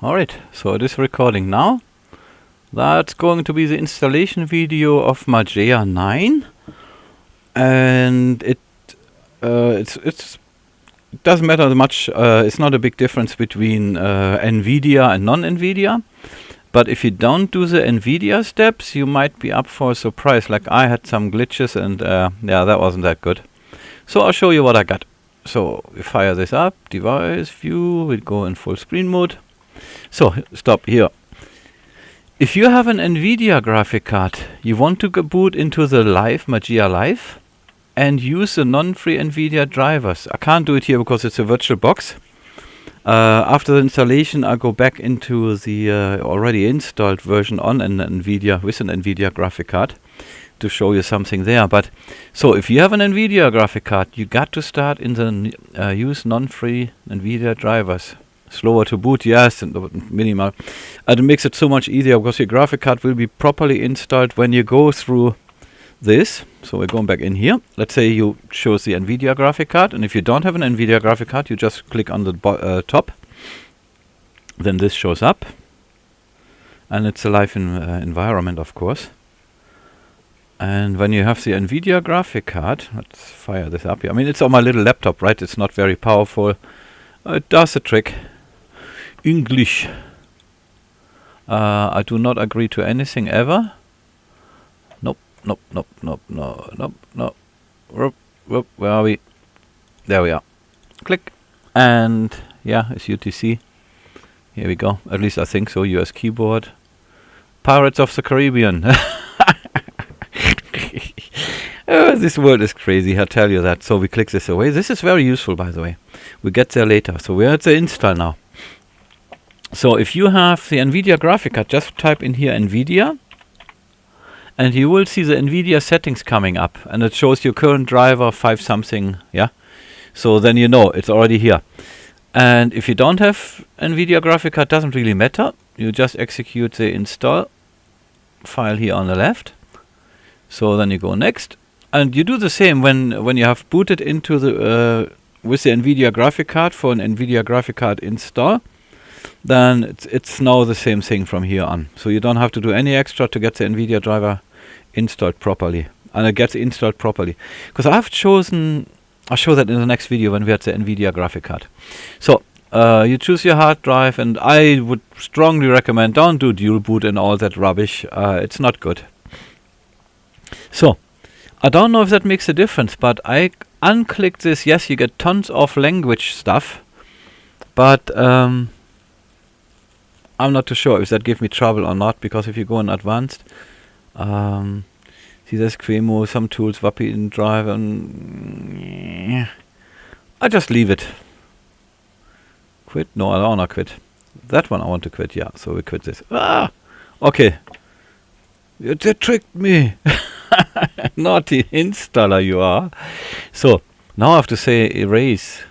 Alright, so it is recording now. That's going to be the installation video of Mageia 9, and it doesn't matter much. It's not a big difference between NVIDIA and non-NVIDIA, but if you don't do the NVIDIA steps, you might be up for a surprise. Like I had some glitches, and yeah, that wasn't that good. So I'll show you what I got. So we fire this up, device view, we go in full screen mode. So stop here. If you have an NVIDIA graphic card, you want to boot into the Mageia Live and use the non-free NVIDIA drivers. I can't do it here because it's a virtual box. After the installation, I'll go back into the already installed version on an NVIDIA with an NVIDIA graphic card to show you something there. But so if you have an NVIDIA graphic card, you got to start in the use non-free NVIDIA drivers. Slower to boot, yes, and minimal. And it makes it so much easier because your graphic card will be properly installed when you go through this. So we're going back in here. Let's say you chose the NVIDIA graphic card, and if you don't have an NVIDIA graphic card, you just click on the top. Then this shows up, and it's a live environment, of course. And when you have the NVIDIA graphic card, let's fire this up here. I mean, it's on my little laptop, right? It's not very powerful. It does the trick. English. I do not agree to anything ever. Nope. Where are we? There we are. Click. And yeah, it's UTC. Here we go. At least I think so. US keyboard. Pirates of the Caribbean. This world is crazy, I tell you that. So we click this away. This is very useful, by the way. We get there later. So we're at the install now. So if you have the NVIDIA graphic card, just type in here NVIDIA, and you will see the NVIDIA settings coming up, and it shows your current driver 5 something, yeah. So then you know it's already here. And if you don't have NVIDIA graphic card, doesn't really matter. You just execute the install file here on the left. So then you go next, and you do the same when you have booted into the with the NVIDIA graphic card for an NVIDIA graphic card install. Then it's now the same thing from here on. So you don't have to do any extra to get the NVIDIA driver installed properly, and it gets installed properly. Because I've chosen, I'll show that in the next video when we have the NVIDIA graphic card. So you choose your hard drive, and I would strongly recommend don't do dual boot and all that rubbish. It's not good. So I don't know if that makes a difference, but I unclick this. Yes, you get tons of language stuff, but I'm not too sure if that gives me trouble or not, because if you go in advanced, see there's Quemo, some tools, Wappy in Driver, and I just leave it. Quit? No, I don't want to quit. That one I want to quit, yeah, so we quit this. Okay. You tricked me. Naughty installer you are. So now I have to say erase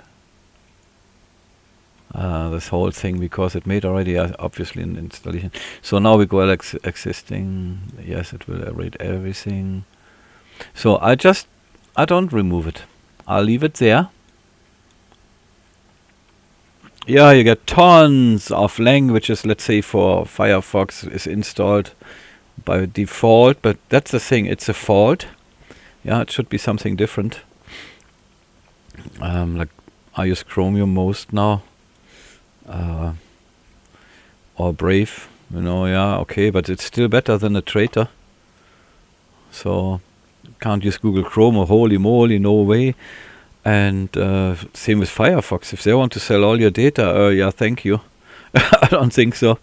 this whole thing, because it made already obviously an installation. So now we go existing. Yes, it will erase everything. So I don't remove it. I'll leave it there. Yeah, you get tons of languages. Let's say for Firefox is installed by default, but that's the thing, it's a fault. Yeah, it should be something different. Like I use Chromium most now, or Brave, you know. Yeah, okay, but it's still better than a traitor. So can't use Google Chrome, or holy moly, no way. And same with Firefox. If they want to sell all your data, yeah, thank you. I don't think so,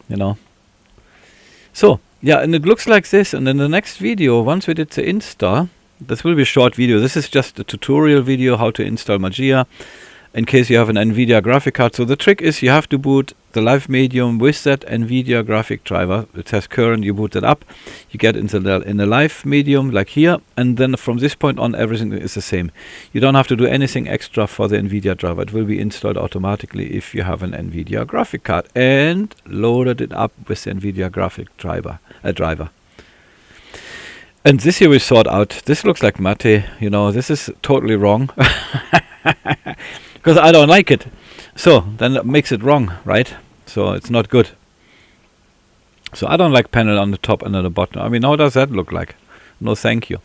you know. So, yeah, and it looks like this. And in the next video, once we did the install, this will be a short video. This is just a tutorial video how to install Mageia in case you have an NVIDIA graphic card. So the trick is you have to boot the live medium with that NVIDIA graphic driver. It says current, you boot it up. You get in the live medium like here, and then from this point on everything is the same. You don't have to do anything extra for the NVIDIA driver. It will be installed automatically if you have an NVIDIA graphic card and loaded it up with the NVIDIA graphic driver. And this here we sort out. This looks like Mate, you know, this is totally wrong. Because I don't like it. So then that makes it wrong, right? so it's not good. So I don't like panel on the top and on the bottom. I mean, how does that look like? No, thank you.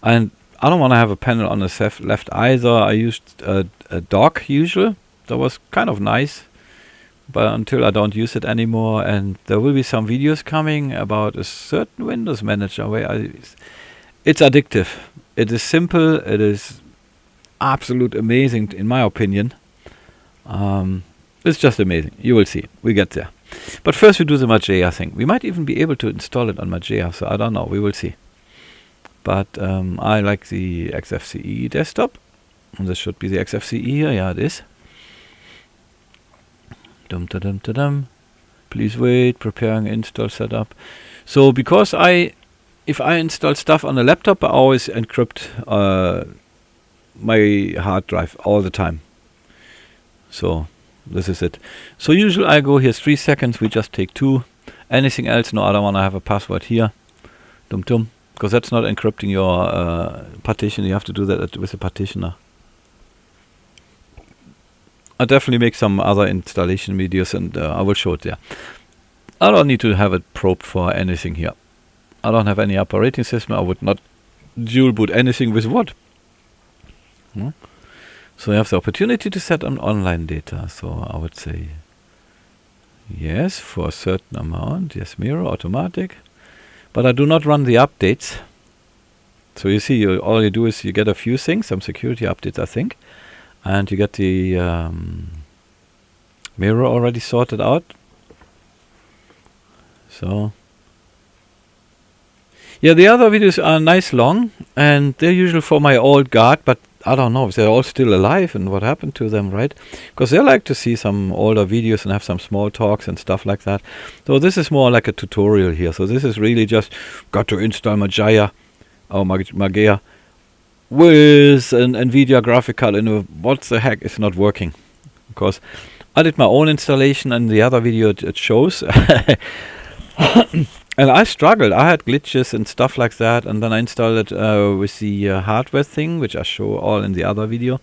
And I don't want to have a panel on the left either. I used a dock usual. That was kind of nice, but until I don't use it anymore. And there will be some videos coming about a certain Windows manager where it's addictive. It is simple. It is absolute amazing in my opinion. It's just amazing. You will see. We get there. But first we do the Mageia thing. We might even be able to install it on Mageia, so I don't know. We will see. But I like the XFCE desktop. And this should be the XFCE here. Yeah, it is. Dum da dum da dum. Please wait. Preparing install setup. So because if I install stuff on a laptop, I always encrypt my hard drive all the time. So this is it. So usually I go here 3 seconds. We just take 2. Anything else? No, I don't want to have a password here. Dum dum. Because that's not encrypting your partition. You have to do that with a partitioner. I'll definitely make some other installation videos and I will show it there. I don't need to have it probed for anything here. I don't have any operating system. I would not dual boot anything with what. So you have the opportunity to set on online data. So I would say yes for a certain amount. Yes, mirror, automatic. But I do not run the updates. So you see, all you do is you get a few things, some security updates, I think. And you get the mirror already sorted out. So yeah, the other videos are nice long. And they're usually for my old guard, but I don't know if they're all still alive and what happened to them, right? Because they like to see some older videos and have some small talks and stuff like that. So this is more like a tutorial here. So this is really just got to install Mageia or Mageia with an NVIDIA graphic card and what the heck is not working. Because I did my own installation and the other video it shows. And I struggled. I had glitches and stuff like that. And then I installed it with the hardware thing, which I show all in the other video.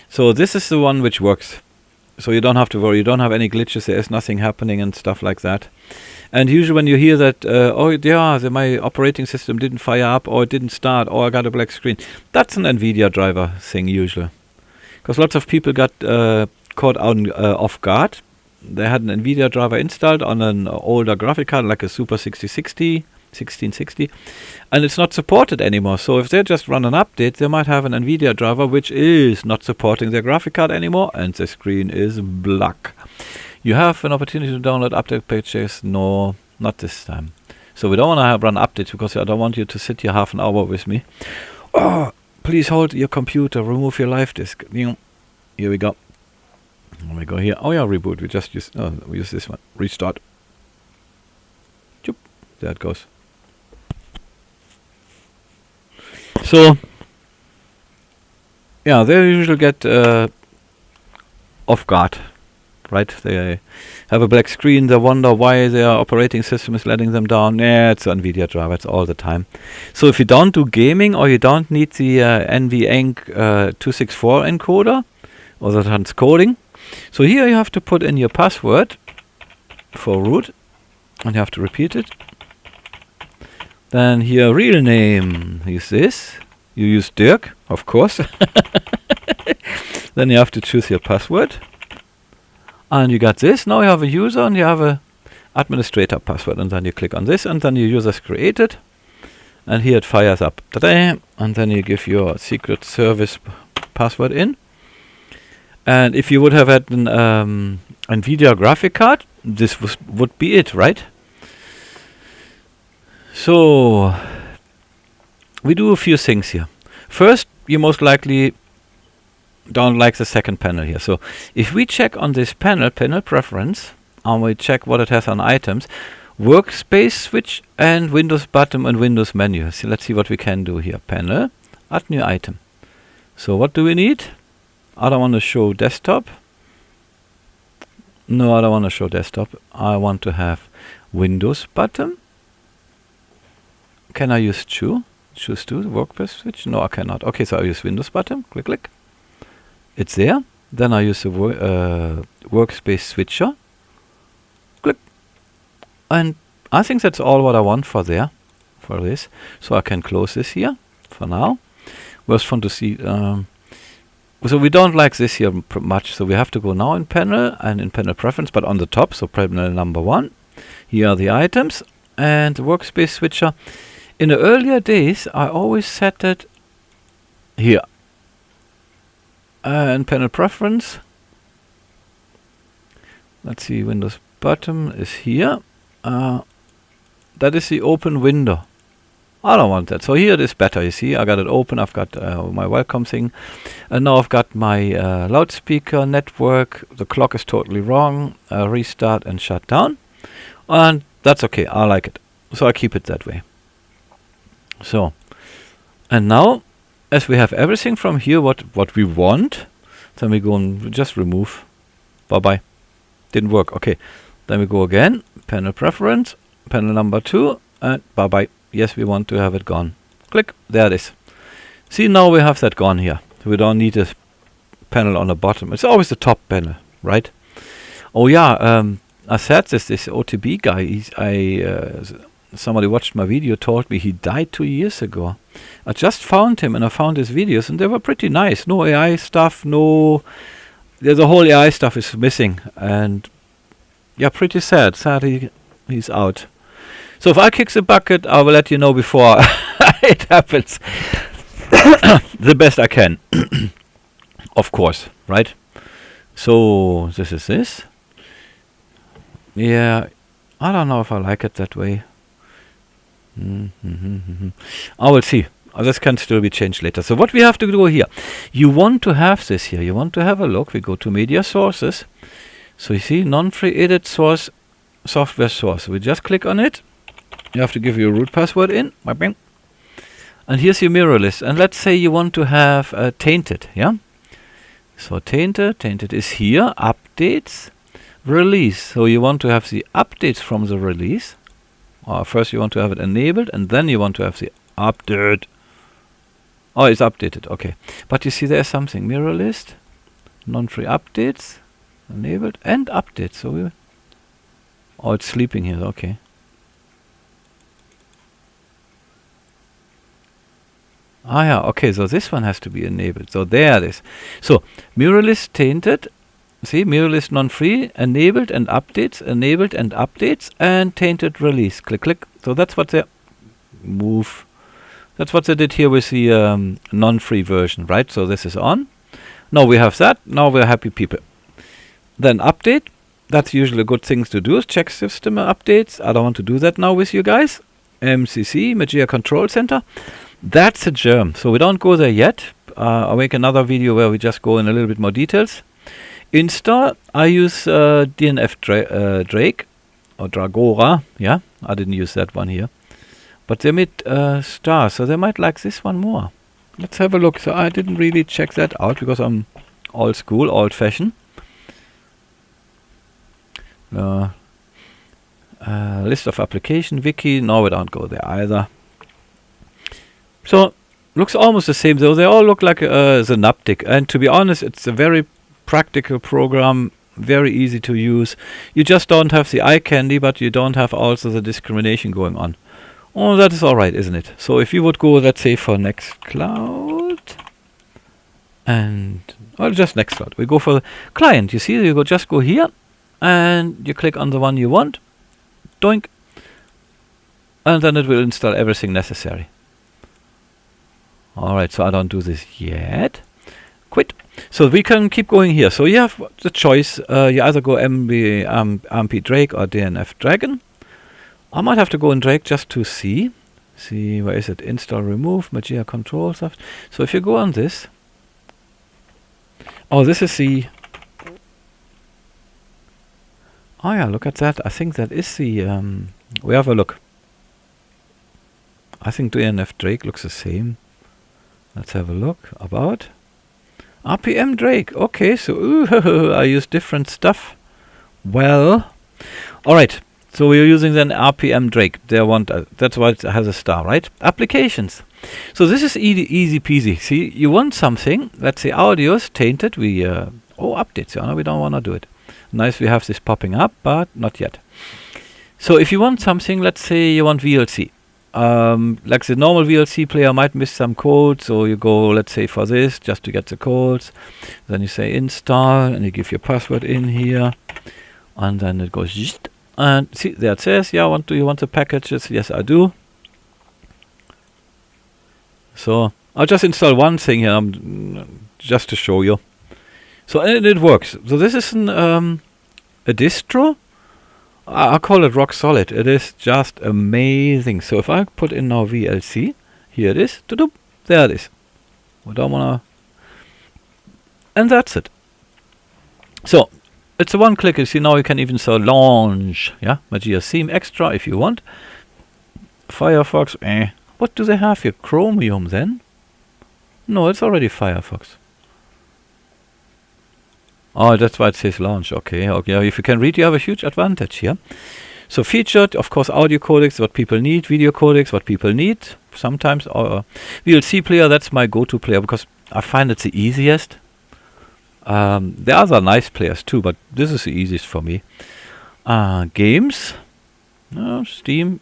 So this is the one which works. So you don't have to worry. You don't have any glitches. There is nothing happening and stuff like that. And usually when you hear that, oh yeah, my operating system didn't fire up, or it didn't start, or I got a black screen. That's an NVIDIA driver thing usually. Because lots of people got caught out off guard. They had an NVIDIA driver installed on an older graphic card, like a Super 1660, and it's not supported anymore. So if they just run an update, they might have an NVIDIA driver which is not supporting their graphic card anymore, and the screen is black. You have an opportunity to download update pages. No, not this time. So we don't want to run updates because I don't want you to sit here half an hour with me. Oh, please hold your computer, remove your live disk. Here we go. We go here. Oh yeah, reboot. We just use. Oh, we use this one. Restart. Choop. There it goes. So yeah, they usually get off guard, right? They have a black screen. They wonder why their operating system is letting them down. Yeah, it's NVIDIA driver. It's all the time. So if you don't do gaming or you don't need the NVEnc 264 encoder or the transcoding. So here you have to put in your password for root, and you have to repeat it. Then here, real name, use this. You use Dirk, of course. Then you have to choose your password. And you got this. Now you have a user and you have a administrator password. And then you click on this and then your user is created. And here it fires up. Ta-da! And then you give your secret service password in. And if you would have had an NVIDIA graphic card, this would be it, right? So we do a few things here. First, you most likely don't like the second panel here. So if we check on this panel preference, and we check what it has on items, workspace switch and Windows button and Windows menu. So let's see what we can do here. Panel, add new item. So what do we need? I don't want to show desktop. No, I don't want to show desktop. I want to have Windows button. Can I use choose to workspace switch? No, I cannot. Okay, so I use Windows button. Click, click. It's there. Then I use the workspace switcher. And I think that's all what I want for this. So I can close this here for now. Was fun to see. So we don't like this here much. So we have to go now in panel and in panel preference, but on the top. So panel number 1. Here are the items and the workspace switcher. In the earlier days, I always set it here. And panel preference. Let's see, Windows bottom is here. That is the open window. I don't want that. So here it is better, you see. I got it open. I've got my welcome thing. And now I've got my loudspeaker network. The clock is totally wrong. Restart and shut down. And that's okay. I like it. So I keep it that way. So, and now, as we have everything from here, what we want, then we go and just remove. Bye-bye. Didn't work. Okay. Then we go again. Panel preference. Panel number 2. And bye-bye. Yes, we want to have it gone. Click. There it is. See, now we have that gone here. We don't need a panel on the bottom. It's always the top panel, right? Oh yeah, I said this OTB guy, somebody watched my video, told me he died 2 years ago. I just found him and I found his videos and they were pretty nice. No AI stuff, the whole AI stuff is missing. And yeah, pretty sad. Sad he's out. So if I kick the bucket, I will let you know before it happens. The best I can. Of course, right? So this is this. Yeah, I don't know if I like it that way. I will see. This can still be changed later. So what we have to do here, you want to have this here. You want to have a look. We go to media sources. So you see non-free edit source, software source. We just click on it. You have to give your root password in. And here's your mirror list. And let's say you want to have tainted. Yeah. So tainted is here. Updates. Release. So you want to have the updates from the release. First you want to have it enabled and then you want to have the update. Oh, it's updated. Okay. But you see there's something. Mirror list. Non-free updates. Enabled and updates. So it's sleeping here. Okay. Yeah. Okay. So this one has to be enabled. So there it is. So mirror list tainted. See, mirror list non-free, enabled and updates, and tainted release. Click, click. So that's what they move. That's what they did here with the non-free version, right? So this is on. Now we have that. Now we're happy people. Then update. That's usually a good thing to do. Check system updates. I don't want to do that now with you guys. MCC, Mageia Control Center. That's a germ. So we don't go there yet. I'll make another video where we just go in a little bit more details. Install, I use DNF Drake or Dragora. Yeah, I didn't use that one here. But they made stars, so they might like this one more. Let's have a look. So I didn't really check that out because I'm old school, old fashioned. List of application, wiki. No, we don't go there either. So looks almost the same though. They all look like Synaptic. And to be honest, it's a very practical program, very easy to use. You just don't have the eye candy, but you don't have also the discrimination going on. Oh, that is alright, isn't it? So if you would go, let's say, for Nextcloud, and just Nextcloud, we go for the client. You see, you just go here, and you click on the one you want, doink, and then it will install everything necessary. Alright, so I don't do this yet. Quit. So we can keep going here. So you have the choice. You either go MP Drake or DNF Dragon. I might have to go in Drake just to see. See, where is it? Install, remove, Mageia control stuff. So if you go on this. Oh, this is the. Oh yeah, look at that. I think that is the. We have a look. I think DNF Drake looks the same. Let's have a look. About. RPM Drake. Okay, so I use different stuff. Well, all right. So we're using then RPM Drake. They want that's why it has a star, right? Applications. So this is easy peasy. See, you want something. Let's say audio's tainted. We updates. No, we don't want to do it. Nice, we have this popping up, but not yet. So if you want something, let's say you want VLC. Like the normal VLC player might miss some code, so you go, let's say, for this, just to get the codes. Then you say install, and you give your password in here, and then it goes, and see, there it says, yeah, do you want the packages? Yes, I do. So I'll just install one thing here, just to show you. So and it works. So this is a distro. I call it rock solid. It is just amazing. So if I put in now VLC, here it is. There it is. We don't wanna, and that's it. So it's a one-click. You see now you can even launch. Yeah, Mageia theme extra if you want. Firefox. What do they have here? Chromium then? No, it's already Firefox. Oh, that's why it says launch. Okay, okay. If you can read, you have a huge advantage here. So featured, of course, audio codecs, what people need. Video codecs, what people need. Sometimes VLC player, that's my go-to player because I find it's the easiest. There are other nice players too, but this is the easiest for me. Games, Steam.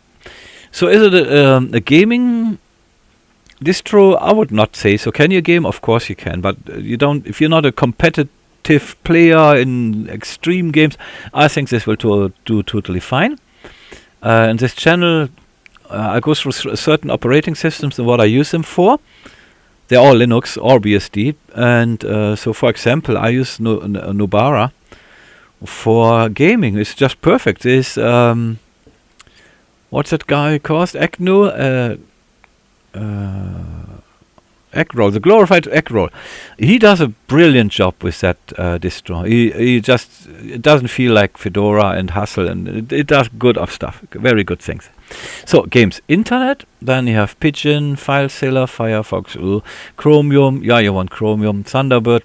So is it a gaming distro? I would not say so. Can you game? Of course you can, but you don't. If you're not a competitive player in extreme games, I think this will do totally fine. In this channel, I go through certain operating systems and what I use them for. They're all Linux or BSD, and so for example, I use Nobara for gaming. It's just perfect. This what's that guy called? Eggroll, the glorified Eggroll. He does a brilliant job with that distro. He just, it doesn't feel like Fedora and Hassel, and it does good stuff, very good things. So games, internet, then you have Pigeon, FileZilla, Firefox, Chromium. Yeah, you want Chromium, Thunderbird.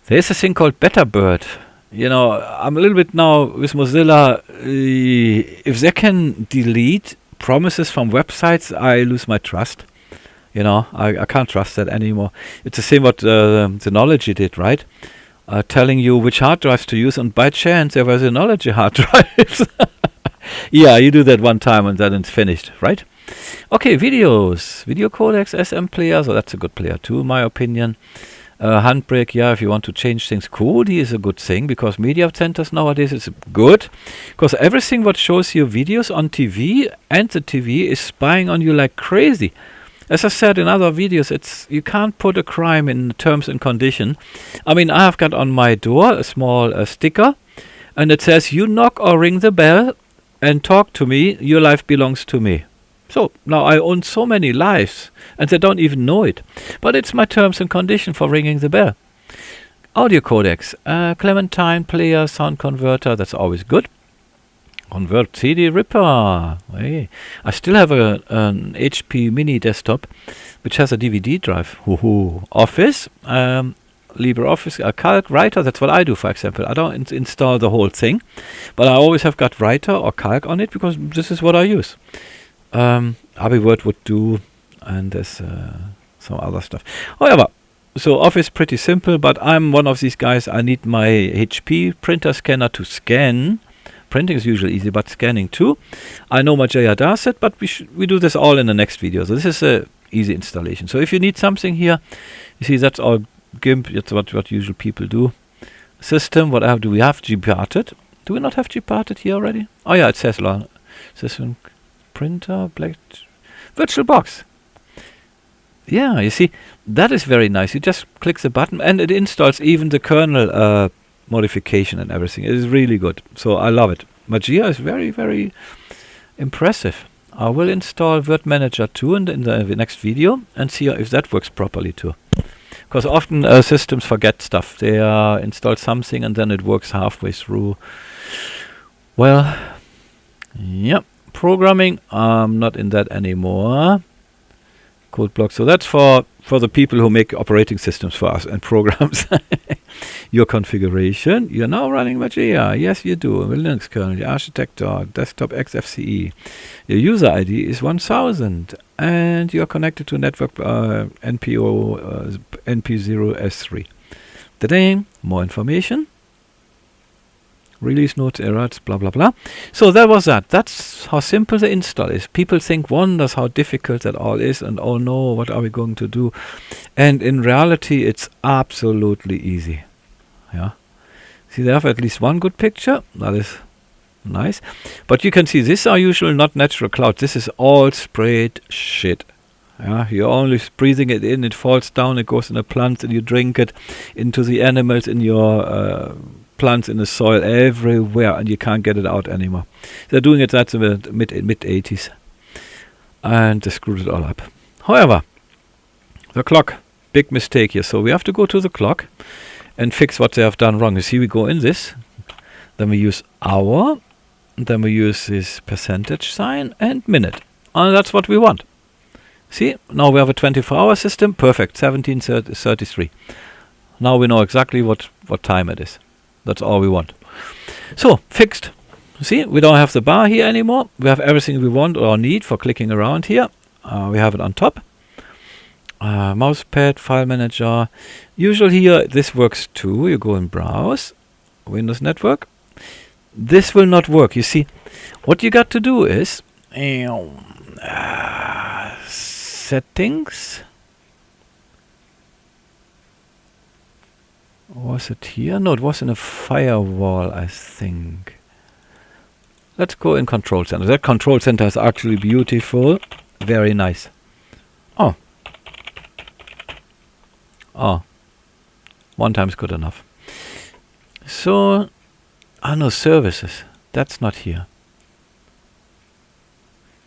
There's a thing called Betterbird. You know, I'm a little bit now with Mozilla. If they can delete promises from websites, I lose my trust. You know, I can't trust that anymore. It's the same what Synology did, right? Telling you which hard drives to use, and by chance there were Synology hard drives. Yeah, you do that one time and then it's finished, right? Okay, videos. Video codecs, SM player, so that's a good player too, in my opinion. Handbrake, yeah, if you want to change things. Kodi is a good thing, because media centers nowadays is good. Because everything what shows you videos on TV, and the TV is spying on you like crazy. As I said in other videos, you can't put a crime in terms and condition. I mean, I have got on my door a small sticker, and it says, you knock or ring the bell and talk to me, your life belongs to me. So now I own so many lives, and they don't even know it. But it's my terms and condition for ringing the bell. Audio codecs, Clementine player, sound converter, that's always good. Convert CD Ripper. Hey. I still have an HP mini desktop which has a DVD drive. Office, LibreOffice, Calc, Writer, that's what I do, for example. I don't install the whole thing, but I always have got Writer or Calc on it because this is what I use. AbiWord would do, and there's some other stuff. However, so Office pretty simple, but I'm one of these guys, I need my HP printer scanner to scan. Printing is usually easy, but scanning too. I know Mageia does it, but we do this all in the next video. So this is a easy installation. So if you need something here, you see that's all GIMP. That's what usual people do. System, what do we have? Gparted. Do we not have Gparted here already? Oh yeah, it says system printer, black VirtualBox. Yeah, you see, that is very nice. You just click the button and it installs even the kernel modification and everything. It is really good. So I love it. Mageia is very, very impressive. I will install Word Manager 2 in the next video and see if that works properly too. Because often systems forget stuff. They install something and then it works halfway through. Well, yep. Programming, I'm not in that anymore. Code block. So that's for the people who make operating systems for us and programs. Your configuration. You're now running Mageia. Yes, you do. Linux kernel, your architecture, desktop XFCE. Your user ID is 1000. And you're connected to network NP0S3. Today, more information. Release notes, errors, blah blah blah. So that was that. That's how simple the install is. People wonders how difficult that all is, and oh no, what are we going to do? And in reality, it's absolutely easy. Yeah. See, they have at least one good picture. That is nice. But you can see these are usually not natural clouds. This is all sprayed shit. Yeah, you're only breathing it in, it falls down, it goes in the plants, and you drink it into the animals, in your plants, in the soil, everywhere, and you can't get it out anymore. They're doing it that's in the mid 80s, and they screwed it all up. However, the clock, big mistake here. So we have to go to the clock and fix what they have done wrong. You see, we go in this, then we use hour, then we use this percentage sign and minute, and that's what we want. See, now we have a 24-hour system. Perfect, 17:33. Now we know exactly what time it is. That's all we want. So, fixed. See, we don't have the bar here anymore. We have everything we want or need for clicking around here. We have it on top. Mousepad, file manager. Usually here, this works too. You go in browse, Windows Network. This will not work. You see, what you got to do is settings. Was it here? No, it was in a firewall, I think. Let's go in control center. That control center is actually beautiful. Very nice. Oh. Oh. One time is good enough. So, no, services. That's not here.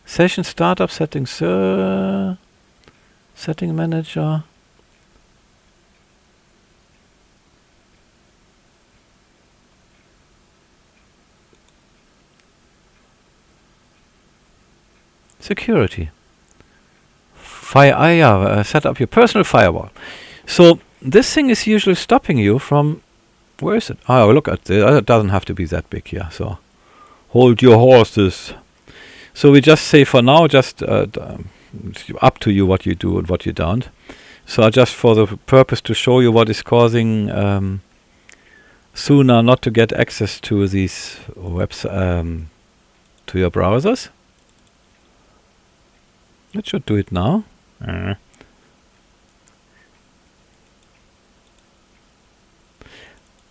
Session startup settings, setting manager. Security. Set up your personal firewall. So this thing is usually stopping you from. Where is it? Oh, look at it. It doesn't have to be that big here. So hold your horses. So we just say for now, just up to you what you do and what you don't. So just for the purpose to show you what is causing Sooner not to get access to these to your browsers. It should do it now.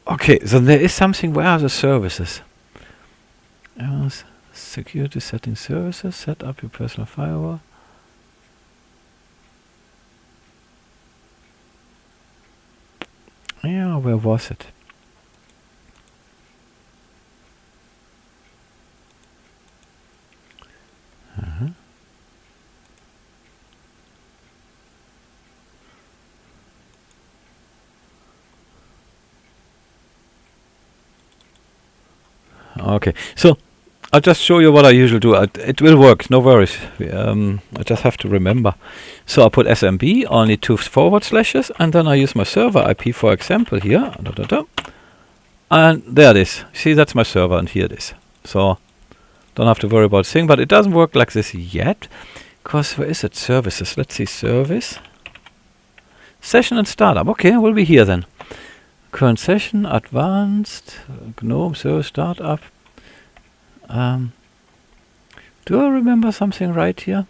Okay, so there is something. Where are the services? Security settings, services. Set up your personal firewall. Yeah, where was it? Okay, so I'll just show you what I usually do. It will work, no worries. I just have to remember. So I put SMB, only 2 forward slashes, and then I use my server IP, for example, here. And there it is. See, that's my server, and here it is. So don't have to worry about thing, but it doesn't work like this yet. Because where is it? Services. Let's see, service. Session and startup. Okay, we'll be here then. Current session, advanced, GNOME, service, startup. Do I remember something right here?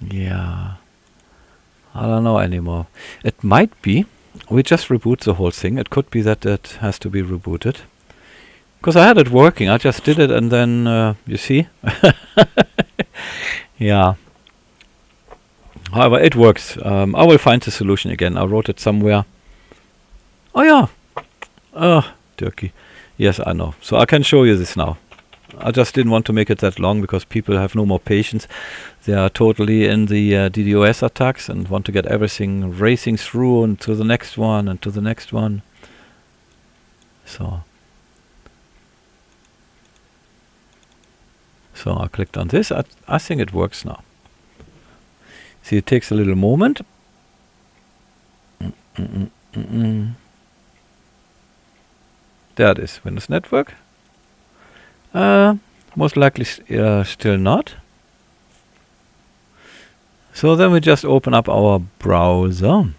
Yeah. I don't know anymore. It might be. We just reboot the whole thing. It could be that it has to be rebooted. Because I had it working. I just did it and then, you see? Yeah. However, it works. I will find the solution again. I wrote it somewhere. Oh yeah. Oh, turkey. Yes, I know. So I can show you this now. I just didn't want to make it that long because people have no more patience. They are totally in the DDoS attacks and want to get everything racing through and to the next one and to the next one. So I clicked on this. I think it works now. See, it takes a little moment. There it is, Windows Network. Most likely still not. So then we just open up our browser.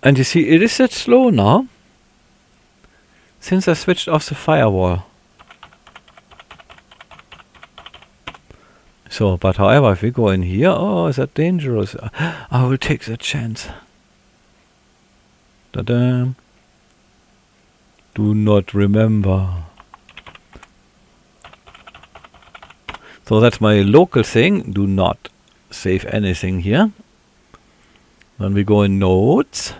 And you see, it is that slow now, since I switched off the firewall. So, but however, if we go in here, oh, is that dangerous? I will take that chance. Ta-da! Do not remember. So that's my local thing. Do not save anything here. Then we go in Notes.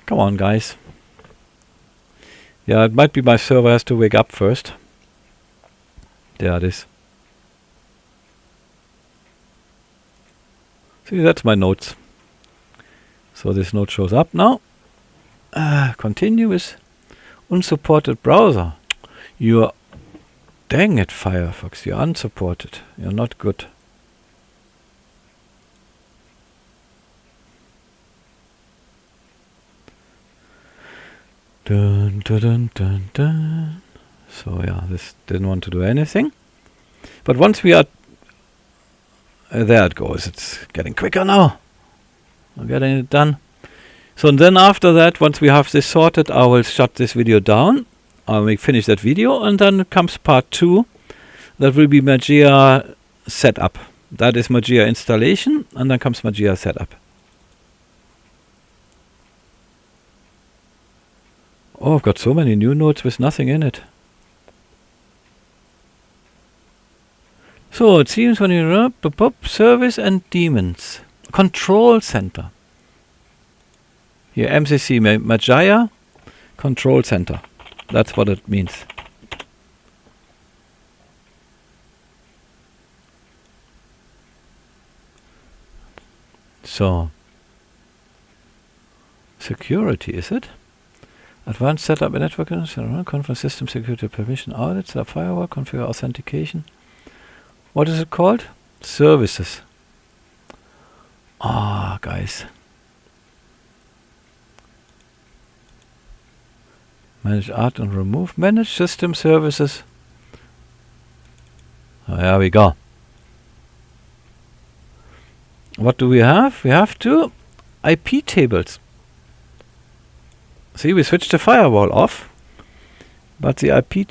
Come on, guys. Yeah, it might be my server has to wake up first. There it is. See, that's my notes. So this note shows up now. Continue with unsupported browser. You're... Dang it, Firefox. You're unsupported. You're not good. Dun, dun, dun, dun, dun. So yeah, this didn't want to do anything. But once we are... there it goes. It's getting quicker now. I'm getting it done. So and then after that, once we have this sorted, I will shut this video down. I'll finish that video, and then comes part 2. That will be Mageia setup. That is Mageia installation, and then comes Mageia setup. Oh, I've got so many new nodes with nothing in it. So it seems when you service and daemons. Control center. Here, MCC Mageia control center. That's what it means. So, security, is it? Advanced setup and network conference system security permission audits, firewall, configure authentication. What is it called? Services. Ah, guys. Manage add and remove. Manage system services. Oh, there we go. What do we have? We have two IP tables. See, we switched the firewall off, but the IP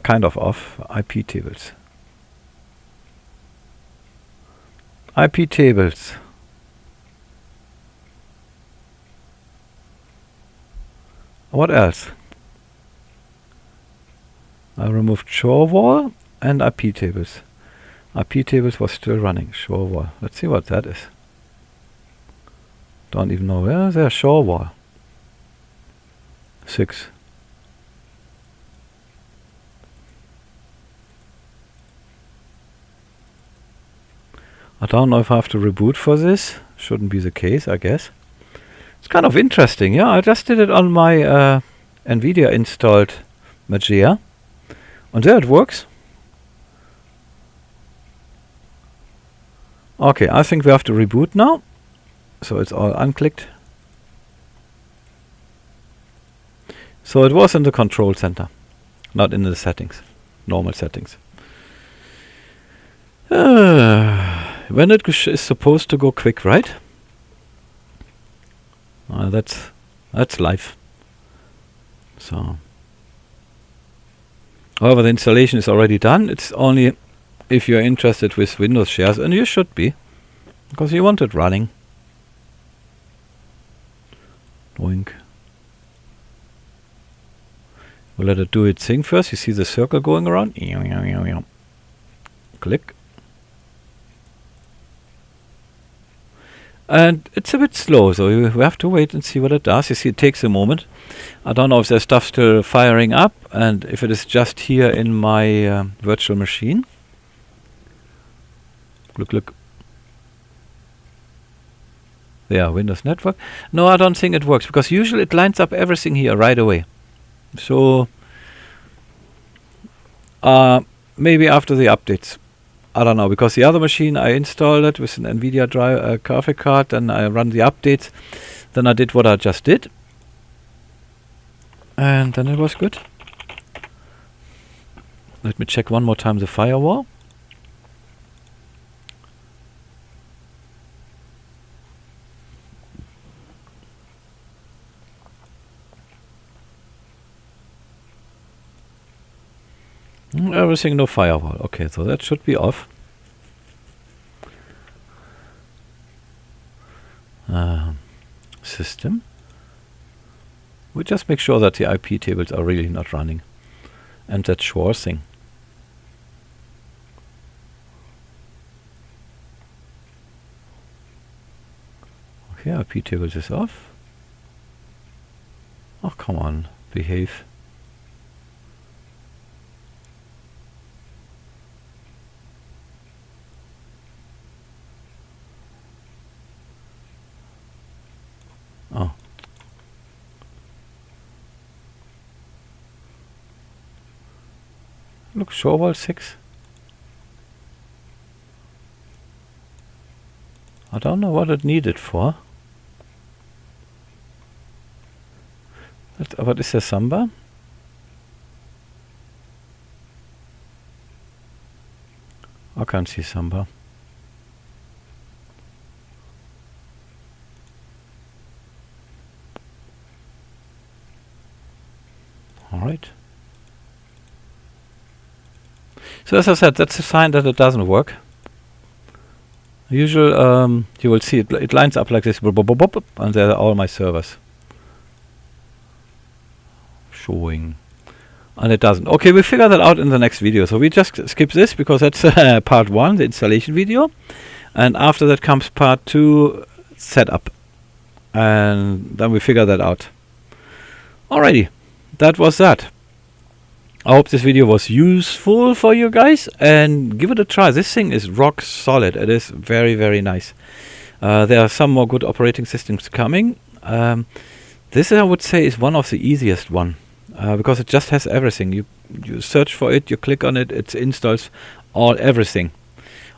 kind of off. IP tables. IP tables. What else? I removed shore wall and IP tables. IP tables was still running. Shore wall. Let's see what that is. Don't even know where. There's shore wall. 6. I don't know if I have to reboot for this. Shouldn't be the case, I guess. It's kind of interesting, yeah. I just did it on my NVIDIA installed Mageia. And there it works. Okay, I think we have to reboot now. So it's all unclicked. So it was in the control center, not in the settings, normal settings. When it is supposed to go quick, right? That's life. So, however, the installation is already done. It's only if you're interested with Windows shares, and you should be, because you want it running. Doink. We'll let it do its thing first. You see the circle going around? Click. And it's a bit slow, so we have to wait and see what it does. You see, it takes a moment. I don't know if there's stuff still firing up, and if it is just here in my virtual machine. Look. There, Windows Network. No, I don't think it works, because usually it lines up everything here right away. So, maybe after the updates. I don't know, because the other machine I installed it with an NVIDIA Driver graphic card, and I run the updates. Then I did what I just did. And then it was good. Let me check one more time the firewall. Everything no firewall. Okay, so that should be off. System. We just make sure that the IP tables are really not running. And that sure thing. Okay, IP tables is off. Oh, come on, behave. Oh. Look, Shorewall 6. I don't know what it needed for. What is there, Samba? I can't see Samba. Alright. So as I said, that's a sign that it doesn't work. Usual, you will see it lines up like this, and there are all my servers showing. And it doesn't. Okay, we'll figure that out in the next video. So we just skip this because that's part 1, the installation video. And after that comes part 2, setup. And then we figure that out. Alrighty, that was that. I hope this video was useful for you guys, and give it a try. This thing is rock solid. It is very, very nice. There are some more good operating systems coming. This, I would say, is one of the easiest one, because it just has everything. You search for it, you click on it, it installs everything,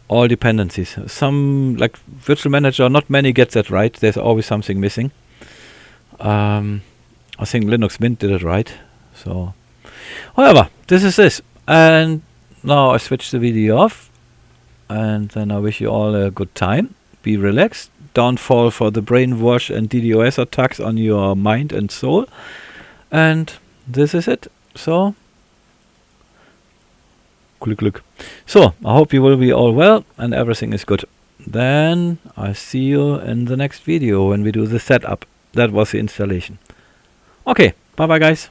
all dependencies. Some, like Virtual Manager, not many get that right. There's always something missing. I think Linux Mint did it right. So. However, this is this, and now I switch the video off, and then I wish you all a good time. Be relaxed, don't fall for the brainwash and DDoS attacks on your mind and soul, and this is it. So, click. So, I hope you will be all well and everything is good. Then I see you in the next video when we do the setup. That was the installation. Okay, bye bye guys.